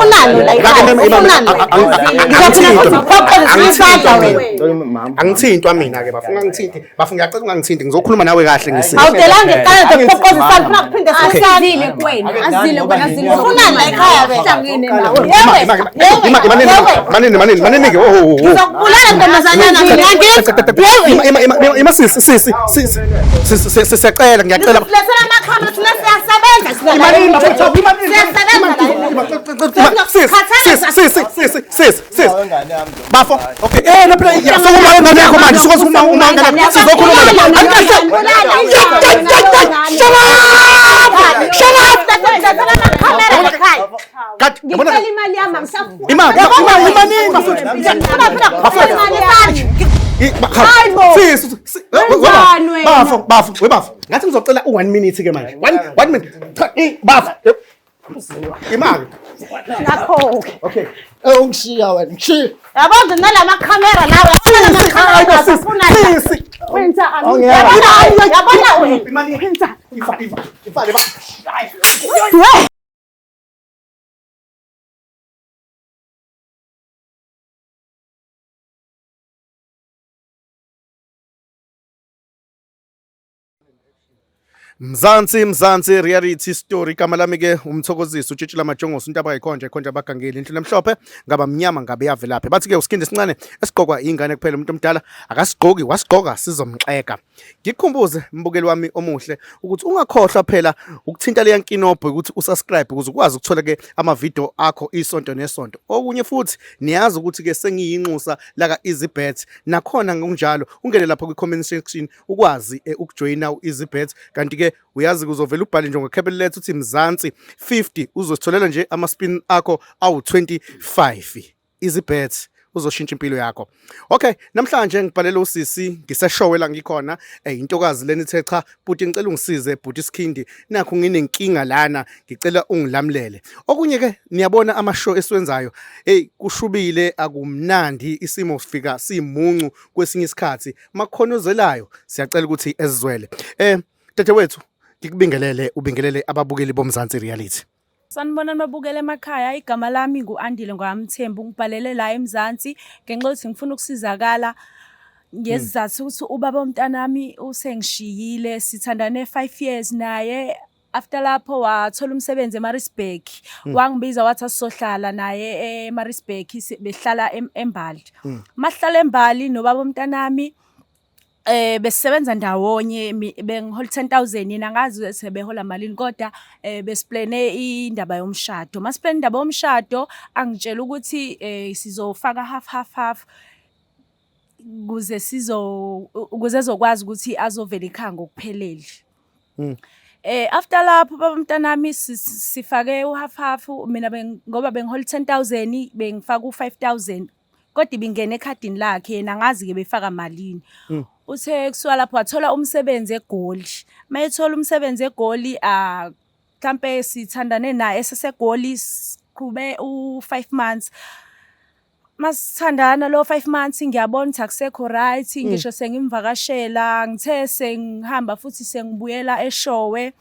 ufunani la angithintwa mina ke bafuna ngithinti bafuna ngiyacela ungangithinti ngizokhuluma nawe kahle ngisini awudelanga ekhaya ngephokozisa ufuna kuphinde Azile kwena azile ufunani la ekhaya hlangene nawe manini ke oh ngizokubulala ntombazanyana ima sisecela ngiyacela lesela amakhamera thina siyasebenza sis bafo okay phela yasukuma ngane yakho manje sikwazi uma ngane sizokhuluma ngicela imali yami angisafuni bafo ngathi ngizocela u1 minute ke manje 1 minute bafo imali lapho okay Ungishiya wena ngishiya yabona nalama camera lawo yabona wenza yabona wena imali ifale ba Mzansi reality story kama lami ke umthokozisi utshitshila majongosi into abayikhonje khonje abagangeli indlu namhlophe ngaba mnyama ngabe yavelaphi bathi ke usikhindi sincane esigqokwa ingane kuphela umuntu omdala akasigqoki wasigqoka sizomxeka ngikukhumbuze mbukeli wami omuhle ukuthi ungakhohlwa phela ukuthinta le nkinobho ukuthi usubscribe ukuze ukwazi ukuthola ke ama video akho isonto nesonto okunye futhi niyazi ukuthi ke sengiyinxusa la ka EasyBet nakhona ngokunjalo ungene lapha ku comment section ukwazi ukujoina uEasyBet kanti ke uyazi kuzovela ubhale nje ngokhebele lethu uthi Mzansi 50 uzositholela nje ama spin akho awu 25 EasyBet uzoshintsha impilo yakho. Okay, namhlanje ngibhalela usisi ngiseshowe la ngikhona intokazi leni ithe cha buti ngicela ungisize buti Sikhindi nakho nginenkinga lana ngicela ungilamlele. Okunye ke niyabona ama show esiwenzayo kushubile akumnandi isimo sifika simuncu kwesinye isikhathi makukhonozelayo siyacela ukuthi ezizwele. Dadewethu ngikubingelele ubingelele ababukeli bomzansi reality. Sanibona nibabukele emakhaya igama lami nguAndile ngwamthembu ngibhalele la eMzansi ngenxa yokuthi ngifuna ukusizakala ngezizathu ukuthi ubaba omntanami usengishiyile sithandane 5 years naye after lapho wathola umsebenzi eMaritzburg wangibiza wathi asizohlala naye eMaritzburg behlala eMbali mahlala eMbali nobaba omntanami besebenza ndawonye bengihola 10,000 yena ngazi sebehola malini kodwa besiplane indaba yomshado masiplane indaba yomshado angitshela ukuthi sizofaka half kuze ezokwazi ukuthi azovela ekhaya ngokuphelele after lapho baba mntanami sifake uhalf mina ngoba bengihola 10,000 bengifaka u5,000 kodwa ibingena ekhadini lakhe yena ngazi ke befaka malini uthe kusuka lapho wathola umsebenzi eGoli mayethola umsebenzi eGoli mhlambe sithandane naye esesegoli siqhube u5 months masithandana lo 5 months ngiyabona ukuthi akusekho right ngisho sengimvakashela ngithe sengihamba futhi sengibuyela eShowe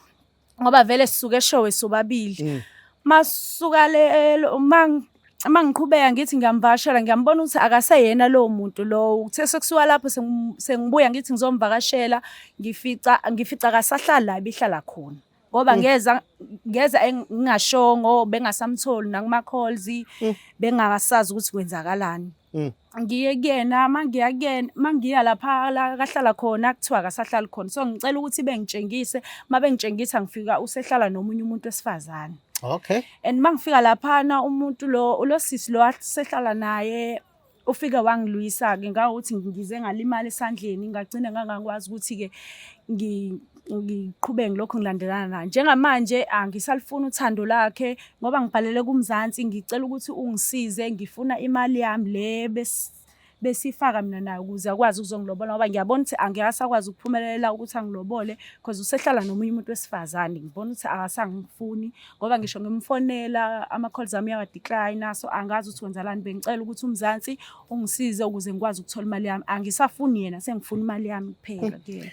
ngoba vele sisuke eShowe sobabili masuka le mangiqhubeka ngithi ngiyamvakashela ngiyambona ukuthi akaseyena lo muntu lo uthe sekusuka lapho sengibuya ngithi ngizomvakashela ngifica akasahlala la bihlala khona ngoba ngeza ngingashongo bengasamtholi nakuma calls bengasazi ukuthi kwenzakalani ngiye kuyena mangiya lapha la kahlala khona kuthiwa akasahlali khona so ngicela ukuthi bengitshengise mabengitshengisa ngifika usehlala nomunye umuntu wesifazane. Okay. And mangifika lapha na umuntu lo sisi lo asehlala naye ufika wangilwisa ke ngawuthi ngize ngalimali esandleni ngagcina ngangakwazi ukuthi ke ngiqhubeke lokho ngilandelana naye njengamanje angisalifuna uthando lakhe ngoba ngibhalele kuMzansi ngicela ukuthi ungisize ngifuna imali yami le besifaka mina naye ukuze akwazi ukuzongilobola ngoba ngiyabona ukuthi angiyasakwazi ukuphumelela ukuthi angilobole because usehlala nomunye umuntu wesifazane ngibona ukuthi akasangifuni ngoba ngisho ngimfonela ama calls ami yawa decline so angazi ukuthi wenzalani bengicela ukuthi uMzansi ungisize ukuze ngikwazi ukuthola imali yami angisafuni yena sengifuna imali yami kuphela ke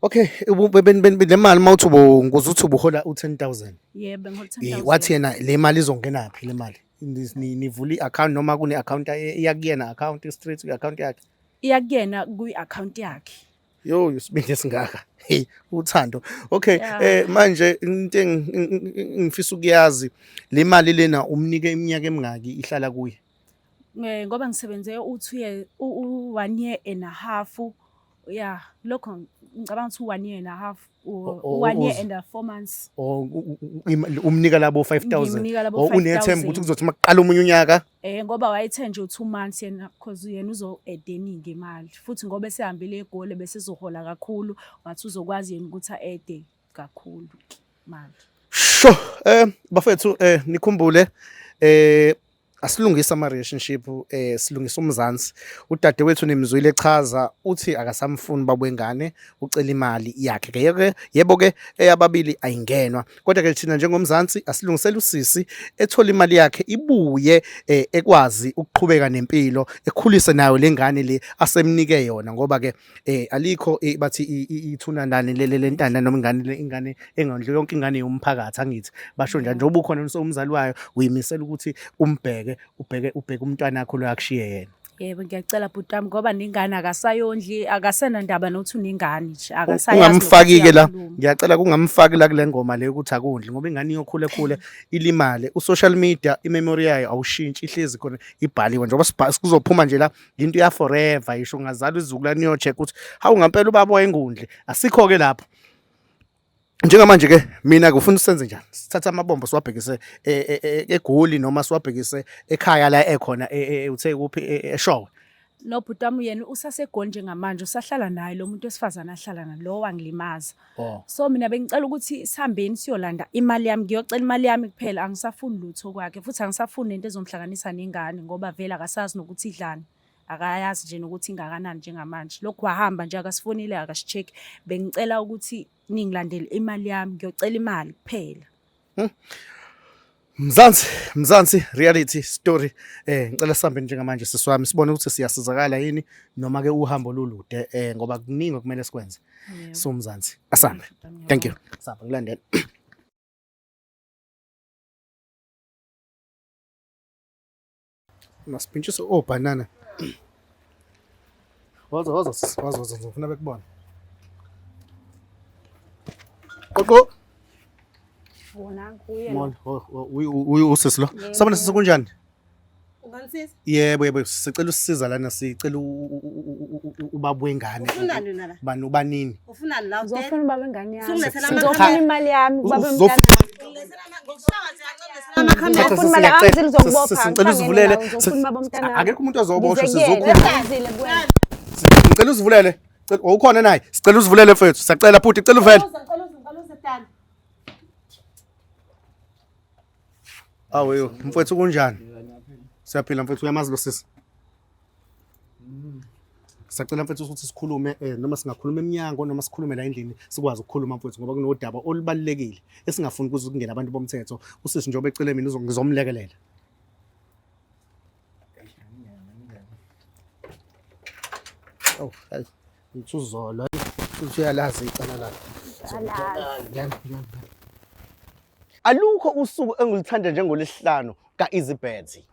Okay, le mali mawuthi nguzuthi ubuhola u10,000. Yebo, bengihola 10,000. Wathi yena le mali izongena phi le mali? Nivula i-account noma kune account iyakuyena account straight ku-account yakhe. Iyakuyena kwi-account yakhe. Yo, usibindi singaka. Hey, uthando. Okay, Yeah. manje into engifisa ukuyazi le mali lena umnike iminyaka emingaki ihlala kuye. Ngoba ngisebenze u1 year and a half. Yeah, lokho ngicabanga ukuthi 1 year and a half, 1 year and 4 months. Umnika labo 5,000. Ngimnika labo Unethemba 5,000. ukuthi kuzothi maqala omunye unyaka. Ngoba wayethe nje 2 months yena because yena uzo-edeninga imali. Futhi ngoba esehambile egoli bese ezohola kakhulu, ngathi uzokwazi yena ukuthi a-ede kakhulu imali. Sho, bafethu nikhumbule asilungisa ama relationship silungisa umzansi. Udadewethu nimzwile echaza uthi akasamfuni babwengane ucela imali yakhe. Yebo ke eyababili ayingenwa. Kodwa ke thina njengomzansi asilungisela usisi ethola imali yakhe ibuye ekwazi ukuqhubeka nempilo ekhulise nayo lengane le asemnike yona ngoba ke alikho bathi ithuna ndani le ntanda noma ingane engondle yonke ingane yomphakathi angithi basho njalo njengoba ukhona umzali wayo uyimisela ukuthi umbheke ubheke umntwana wakho lo yakushiye yena. Yebo, ngiyacela bhutami ngoba ningane akasayondli, akasenandaba nokuthi uningane nje, akasayazi. Ungamfaki-ke la, ngiyacela kungamfaki la kule ngoma le ukuthi akundli ngoba ingane iyokhule ilimale. U-social media imemory yayo awushintshi ihlezi khona ibhaliwe njengoba kuzophuma nje la into ya forever isho ngazali izukulwane niyo-check ukuthi hawu ngampela ubaba wayengundli. Asikho-ke lapho. Njengamanje ke mina ngifuna usenze njani? Sithatha amabombo siwabhekise eGoli noma siwabhekise ekhaya la ekhona uthe kuphi eShowe. No bhutami yena usasegoli njengamanje, usahlala naye lo muntu wesifazana ahlala nalo wangilimaza. So mina bengicela ukuthi sihambeni siyolanda imali yami, ngiyocela imali yami kuphela, angisafuni lutho kwakhe futhi angisafuni nento ezomhlanganisa nengane ngoba vele akasazi nokuthi idlani. Akayazi nje nokuthi ingakanani njengamanje. Lokho wahamba nje akasifonile akasicheck. Bengicela ukuthi ningilandele imali yami, ngiyocela imali kuphela. Mzansi reality story. Ngicela sihambe njengamanje siswami sibone ukuthi siyasizakala yini noma ke uhambo lolude ngoba kuningi okumele sikwenze. So Mzansi, asambe. Thank you. Samba ngilandela. Masipintshise banana. Wazo ngifuna bekubona. Gogo. Wona kuye. Mol, usisi lo. Sabona sisi kunjani? Ungansisa? Yebo, sicela usisiza lana sicela ubaba wengane. Ufunani nala? Banini? Ufunani la? Uzofuna ubaba wengane yami. Ngizofuna imali yami ubaba wengane. Sicela uzivulele. Akekho umuntu ozoboshwa sizokhuluma. Ngicela uzivulele. Ukhona naye. Sicela uzivulele mfethu. Siyacela futhi cela uvele. Awu mfethu kunjani? Siyaphila mfethu uyamazi lo sisi. Sicela mfethu ukuthi sikhulume noma singakhuluma eminyango noma sikhulume la endlini sikwazi ukukhuluma mfethu ngoba kunodaba olubalekile esingafuni kuze kungena abantu bomthetho. Usisi njengoba ecele mina ngizomlekelela. Oh, hayi. Ngithuzolo. Futhi uyalazi icala lakhe. Alukho usuku engilithanda njengolesihlanu kaEasyBet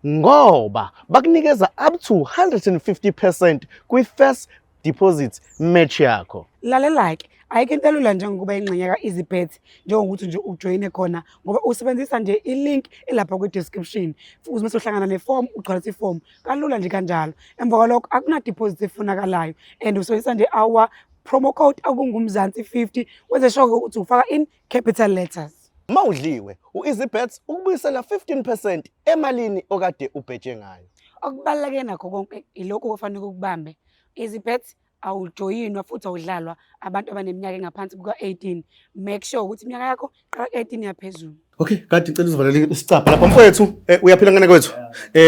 ngoba bakunikeza up to 150% kwi-first deposit match yakho. Lalela-ke ayikho into elula njengokuba ingxenye ka-EasyBet njengokuthi nje ujoyine khona ngoba usebenzisa nje i-link elapha kwi-description futhi mase uhlangana neform ugcwalisa iform kalula nje kanjalo. Emva kwalokho akuna-deposit efunakalayo and usebenzisa nje our promo code akungumzansi 50 wenze sure ukuthi ufaka in capital letters. Mawudliwe u-EasyBet ukubuyisela 15% emalini okade ubhetshe ngayo. Okubaluleke nakho konke ilokho okufanele ukubambe. EasyBet awujoyinwa futhi awudlalwa abantu abaneminyaka engaphansi kuka-18. Make sure ukuthi iminyaka yakho qala 18 yaphezulu. Okay, kade ngicela uzivalele isicapha lapha mfowethu. Uyaphila ngane kwethu.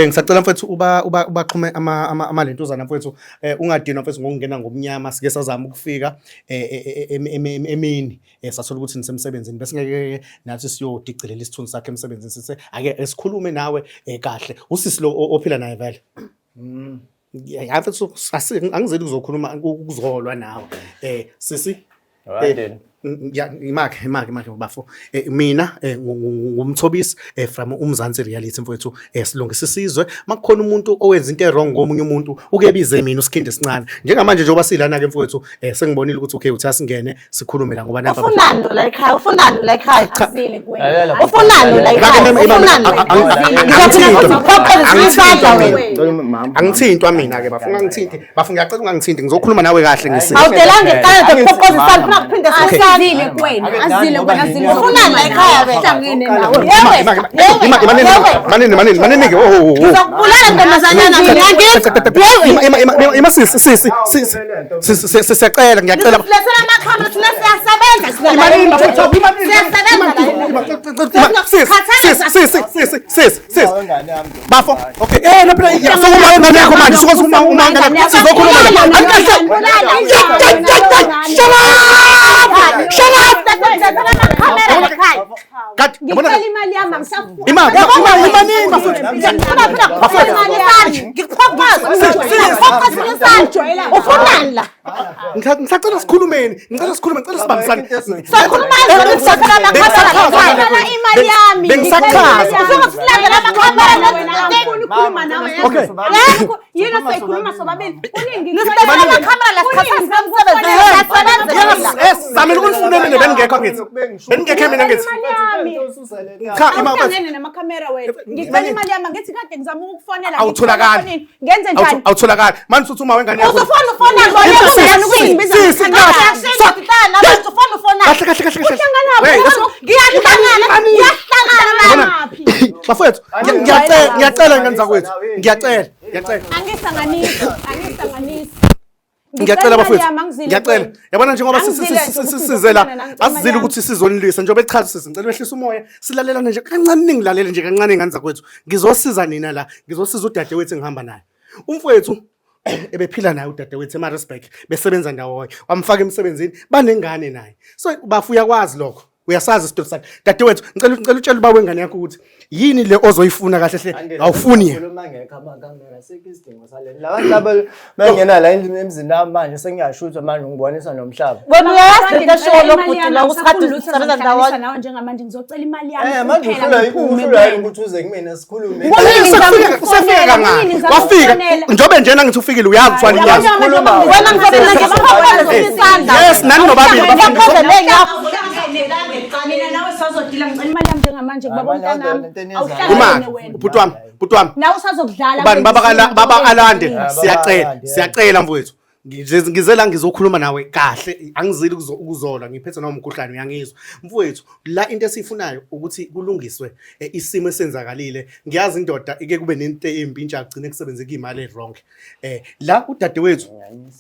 Ngisacela mfowethu ubaxhume amalentuzana mfowethu. Ungadinwa mfowethu ngokungena ngomnyama sike sazama ukufika emini. Sasithola ukuthi nisemsebenzini bese ngeke nathi siyodicelela isithunzi sakhe emsebenzini sithe ake esikhulume nawe kahle. Usisi lo ophila naye vele. Yaye mfowethu angizeli ukuzokhuluma ukuzolwa nawe. Sisi Imake bafo. Mina ngumthobisi from uMzansi Reality mfowethu silungisa isizwe makukhona umuntu owenza into wrong ngomunye umuntu ukebize mina uSkhindi Sincane njengamanje njengoba silana ke mfowethu sengibonile ukuthi okay uthi asingene sikhulume la ngoba napa Ufunando la ekhaya ufunando la ekhaya Asile kuwena. angithintwa mina ke bafuna ngithinti bafuna ngiyacela ungangithinti ngizokhuluma nawe kahle ngisini awudelanga ekhaya ngephokoza sifuna kuphinde Asile kuwena. Asile kuwena. Asile ufunando la ekhaya Hlangene nawe. manini ke ngizokubulala ntombazanyana ima sisecela ngiyacela silethela amakhama thina siyasebenza bafo okay phela yasukuma ingane yakho manje sukuma uma ingane sizokhuluma ngicela imali yami angisafuni imali ufunani la ngisacela sikhulumeni ngicela sibambisane imali yami yena sayikhuluma sobabili zamile ukunifunele beningekho ngithi beningekho mina ngithi namakhamera wena. Ngicela imali yami ngithi kade ngizama ukufonela. Awutholakali. Ngenze njani? Awutholakali manje uthi uma wengane yakho uzofuna ufona bafowethu ngiyacela ngane zakwethu ngiyacela ngiyacela bafowethu ngiyacela yabona njengoba sisizela asizile ukuthi sizonilisa njengoba echaza sisi ngicela behlisa umoya silalelana nje kancane ningilalele nje kancane ngane zakwethu ngizosiza nina la ngizosiza udadewethu engihamba naye umfowethu ebephila naye udadewethu eMaritzburg besebenza ndawonye wamfaka emsebenzini banengane naye so bafuya kwazi lokho uyasazi isitolo sakhe dadewethu ngicela utshela uba wengane yakho ukuthi yini le ozoyifuna kahle hle awufuni ukhuluma ngekho amakamera sekisidingo saleni labantu labo bengena la emzini nami manje sengiyashutha manje ngibonisa nomhlaba wena uyayazi into show lokuthi la usikhathi usebenza ndawonye nawe njengamanje ngizocela imali yami. manje uhlula ukuthi uze kumina sikhulume usefika ngani wafika njobe njena ngithi ufikile uyazi uthwala inyazi wena ngizobona nje isandla yes nani nobabili Mina nawe sazodila ngicela imali yami njengamanje kuba bontanami. imali bhuti wami Nawe usazokudlala. ubani baba alande siyacela mfowethu ngizela ngizokhuluma nawe kahle angizili ukuzola ngiphethe nawo umkhuhlane uyangizwa mfowethu la into esifunayo ukuthi kulungiswe isimo esenzakalile ngiyazi indoda ike kube nento empintsha agcine kusebenzeka imali wrong la udadewethu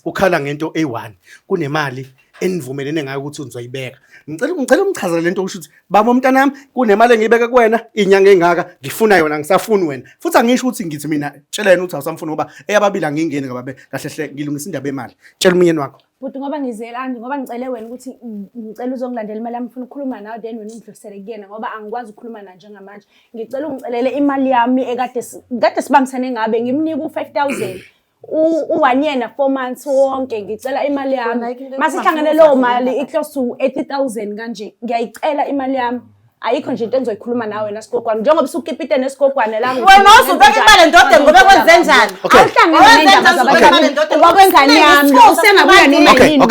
ukhala ngento A1 kunemali enivumelene ngayo ukuthi uzoyibeka ngicela umchazele lento okusho ukuthi baba umntanami kunemali engiyibeka kuwena inyanga engaka ngifuna yona ngisafuni wena futhi angisho ukuthi ngithi mina tshela yena ukuthi awusamfuni ngoba eyababili angingene ngababe kahle hle ngilungisa indaba yemali tshela umyeni wakho But ngoba ngizelani ngoba ngicele wena ukuthi ngicela uzongilandela imali yami ngifuna ukukhuluma nawe then wena ungidlulisele kuyena ngoba angikwazi ukukhuluma naye njengamanje ngicela ungicelele imali yami kade sibambisene ngabe ngimnika u5000 u1 year na 4 months wonke ngicela imali yami masihlangane leyo mali iclose to 80000 kanje ngiyayicela imali yami ayikho nje into engizoyikhuluma nawe nasigogwana njengoba usukipite nesigogwana la wena uzubeka imali ndoda ngoba kwenze njani awuhlangene nendaba zabanye ngokwengane yami usengabuya nemali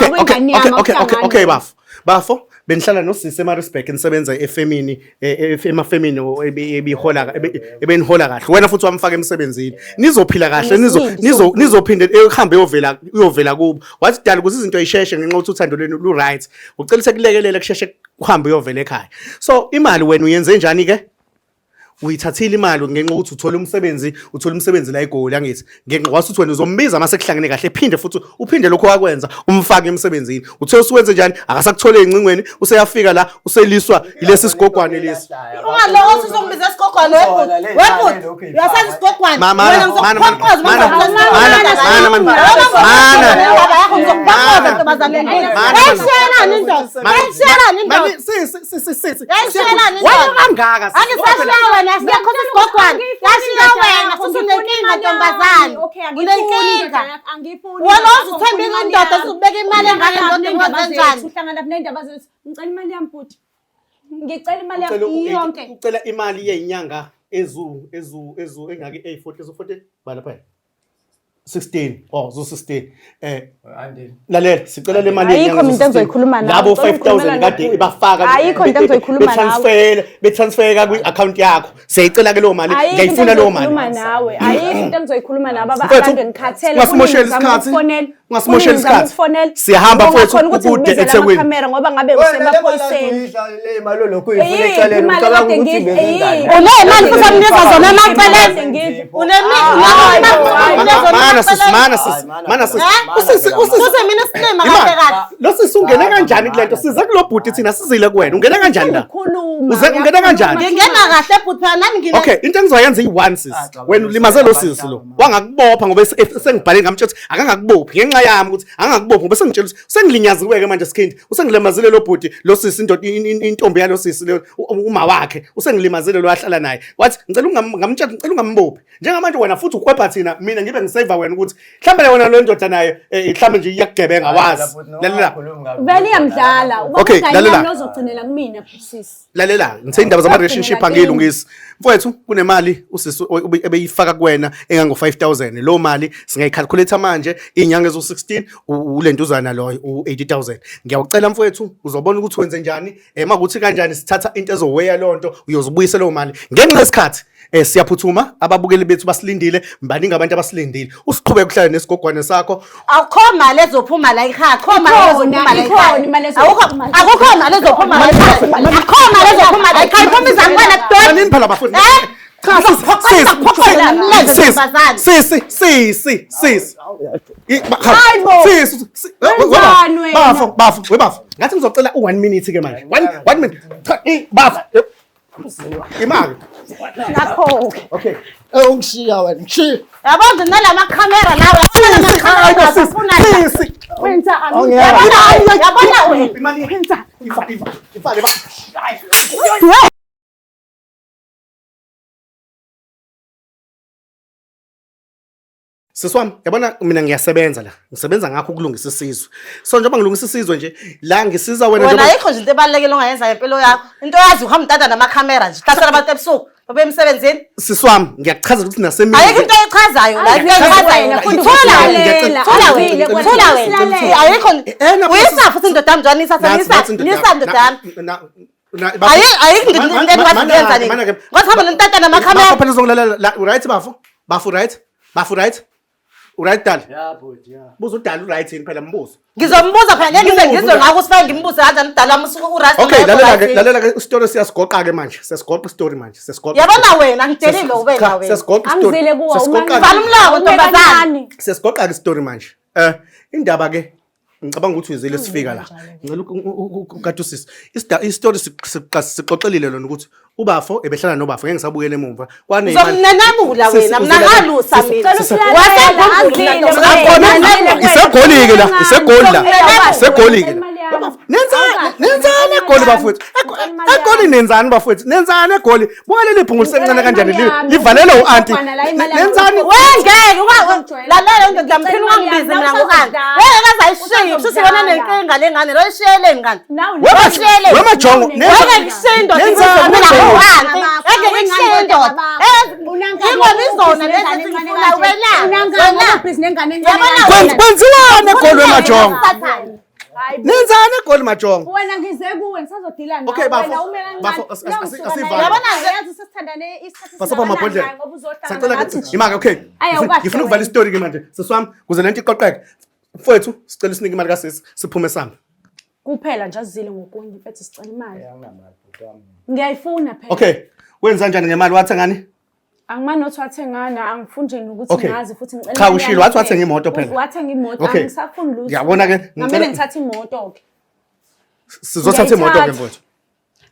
okay bafo benihlala nosisi eMaritzburg nisebenza efemini emafemini ebenihola kahle wena futhi wamfaka emsebenzini nizophila kahle nizophinde ehambe uyovela kubo wathi dala ukuthi izinto ayisheshe ngenxa ukuthi uthando lwenu lu right ucela sekulekelele kusheshe uhambe uyovela ekhaya so imali wena uyenze njani ke uyithathile imali ngenxa ukuthi uthola umsebenzi la eGoli yangithi ngenxa wasuthi wena uzombiza mase kuhlangene kahle phinde futhi uphinde lokho wakwenza umfake emsebenzini uthe usuwenze njani akasakuthole incingweni useyafika la useliswa ilesi sigogwane lesi ungalo usizombiza isigogwane webhuti uyasazi isigogwane wena wena asikho isigogwana. Yashiya wena usunenkinga ntombazane. Unenkinga. Wena uzuthemba indoda usubeka imali engane ndoda kanjani? Uhlangana nendaba zethu. Ngicela imali yami bhuti. Ngicela imali yami yonke. Ucela imali yezinyanga engake 40 40 bala phela 16 zo 16 lalela sicela le mali ayikho into engizoyikhuluma nawe labo 5000 kade ibafaka ayikho into engizoyikhuluma nawe betransfera kwi account yakho siyayicela ke leyo mali ngiyayifuna leyo mali ayikho into engizoyikhuluma nawe abantu ngikhathele ngasimoshela isikhathi siyahamba futhi ukude eThekwini kamera ngoba ngabe usemaphoyiseni le imali lokho uyifuna eceleni ucabanga ukuthi bezenzani unemali futhi amnika zona emaceleni mana mina sinema kahle kahle lo sisungene kanjani kulento size kulobhuti thina sizile kuwena ungena kanjani la uze ungena kanjani ngingena kahle bhuti phela nami ngine okay into engizoyenza i1 sis wena ulimaze lo sisi lo wangakubopha ngoba sengibhale ngamtshela ukuthi akangakubophi ngenxa yami ukuthi angakubophi ngoba sengitshela ukuthi sengilinyaziwe ke manje Skindi usengilimazile lo bhuti lo sisi intombi yalo sisi lo uma wakhe usengilimazile lo ahlala naye wathi ngicela ungamtshela ngicela ungambophi njengamanje wena futhi ukwepha thina mina ngibe ngisave wena ukuthi mhlambe wena lo ndoda naye mhlambe nje iyakugebenga wazi lalela vele iyamdlala okay lalela uzogcinela kumina sisi lalela ngithe indaba zama relationship angiyilungisi mfowethu kunemali usisi ebeyifaka kuwena engango 5000 lo mali singayicalculate manje inyanga ezo16 ulentuzana lo u80000 ngiyawucela mfowethu uzobona ukuthi wenze njani makuthi kanjani sithatha into ezoweya lonto uyozibuyisa lo mali ngenxa yesikhathi siyaphuthuma ababukeli bethu basilindile mbaningi abantu abasilindile usiqhubeke ukuhlala nesigogwane sakho akho mali ezophuma la ekhaya akho mali ezophuma la ekhaya akukho mali ezophuma la ekhaya akho mali ezophuma la ekhaya phuma izangwana kudona nini phela bafundi bafu ngathi ngizocela u1 minute ke manje 1 minute bafu imali nakho okay ungishiya wena ngishiya yabona nalama camera lawa afuna wenza yabona wena imali wenza ifale ba Siswami yabona mina ngiyasebenza la ngisebenza ngakho ukulungisa isizwe so njengoba ngilungisa isizwe nje la ngisiza wena njengoba ayikho nje into ebalekile ongayenza empilo yakho into yazi uhamba umtata nama camera nje hlasela abantu ebusuku babe emsebenzini Siswami ngiyakuchaza ukuthi nasemini ayikho into echazayo la into echazayo thola wena ayikho uyisa futhi indoda yami njani nisa ndoda ayikho into engayenza nini ngoba nomtata nama camera phela uzongilalela right bafu right Right dal. Yeah, but yeah. Buzo dal right in phela mbuzo. Ngizombuza phela ngeke ngizwe ngako sifike ngimbuze kanjani dala amsuku uRust. Okay, lalela ke story siyasigoqa ke manje. Sesigoqa story manje. Sesigoqa. Yabona wena ngitshelile wena wena. Sesigoqa story. Angizile kuwa vala umlako ntombazane. Sesigoqa ke story manje. Indaba ke ngicabanga ukuthi uyizile sifika la. Ngicela ukade usisi. Istory sixoxelile lona ukuthi ubafo ebehlala nobafo ngeke ngisabuyele emuva. Kwane imali. Uzomnanamula wena mina halusa mina. Isegolike la, isegolike. Nenzani egoli bafowethu. Egoli nenzani bafowethu. Nenzani egoli. Bukalele ibhungu lisencane kanjani livalele uanti. Nenzani wengeke lalela into ngiyamphina ungangibizi mina ngokani. Wena kazayishiya usibona nenkinga lengane lo ishiyeleni ngani. Wema jongo. Ngeke mina uanti. Ngeke ngishiya ingomizona lezi ngifuna wena. Kwenziwane egoli wemajongo. Nenzani egoli majongo. Wena ngize kuwe ngisazodila nawe. Okay bafo. Yabona yazi sisithandane isikhathi Basapha amabhodlela. Sacela ke imali okay. Ngifuna ukuvala istory ke manje. Seswami kuze lento iqoqeke. Mfowethu sicela isinike imali kaSisi siphume sami. Kuphela nje azile ngokunye mfethu sicela imali. Ngiyayifuna phela. Okay. Wenza kanjani ngemali wathengani? Angimane nothi wathengana angifunjeni ukuthi ngazi futhi ngicela. Cha ushilo wathi wathenga imoto phela. Wathenga imoto angisafuni lutho. Ngiyabona ke ngamele ngithathe imoto ke. Sizothatha imoto ke mfowethu.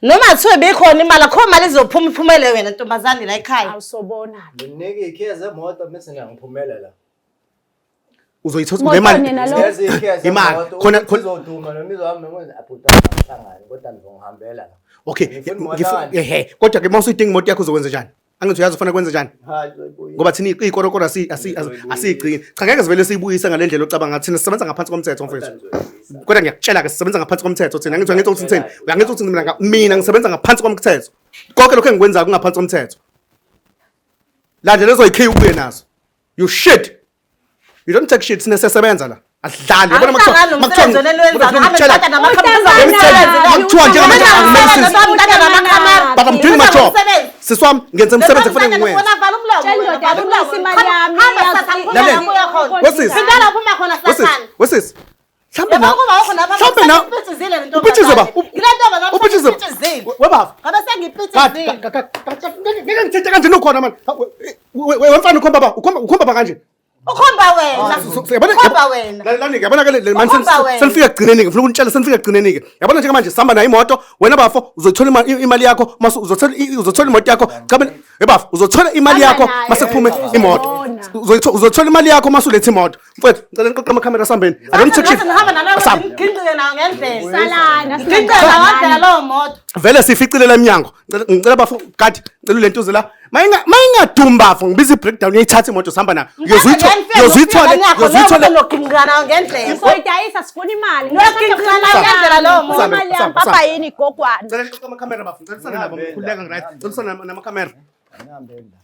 Noma kuthiwe bekhona imali akho mali izophuma iphumele wena ntombazane la ekhaya. Awusobona. Nginike ikhezi emoto bese ngiyangiphumelela. uzoyithatha Moto nemali nina lo. imali khona uzoduma noma izowami ngokuthi abhuda angihlangani kodwa ngizongihambela la. okay Ngifuna imoto kanje. ehe kodwa ke mase uyidinga imoto yakho uzokwenza njani angithi uyazi ufuna kwenza njani Hayi zoyibuya. ngoba thina ikorokoro asigcini cha ngeke sivele siyibuyisa ngalendlela ocabanga thina sisebenza ngaphansi komthetho mfethu kodwa ngiyakutshela ke sisebenza ngaphansi komthetho thina angithi ukuthi ngithini uyangithi ukuthi mina ngisebenza ngaphansi komthetho konke lokho engikwenzayo kungaphansi komthetho landlela ezoyikhiya ubuye nazo you shit you don't take shit sinesebenza la asidlali yabona but I'm doing my job siswami ngenza umsebenzi kufanele ngiwenze wesisi mhlambe na webafu ngeke ngithethe kanje nokhona manje wemfana ukhomba kanje ukhomba wena Lani yabona ke le manje Ukhomba wena. senifika egcineni ke ngifuna ukunitshela senifika egcineni ke yabona nje manje sihamba nayo imoto wena bafo uzothola imali yakho mase uzothola imoto yakho cha bafo uzothola imali yakho mase kuphume imoto uzothola imali yakho mase ulethe imoto mfowethu ngicela niqoqe amakhamera sambeni I don't take shit ngihamba nalo ngigcine nawo ngendlela salana ngicela ngendlela lo moto vele sificile la eminyango ngicela bafo kade ngicela lentuze la mayingadumi bafo ngibiza i-breakdown uyayithatha imoto sihamba nayo yozuyithole ngigcina nawo ngendlela Soyidayisa sifuna imali. ngigcina nawo ngendlela lo moto Imali yami papa yini igogwana. ngicela niqoqe amakhamera bafo ngicela nabo khuleka right ngicela namakhamera Ngihambela.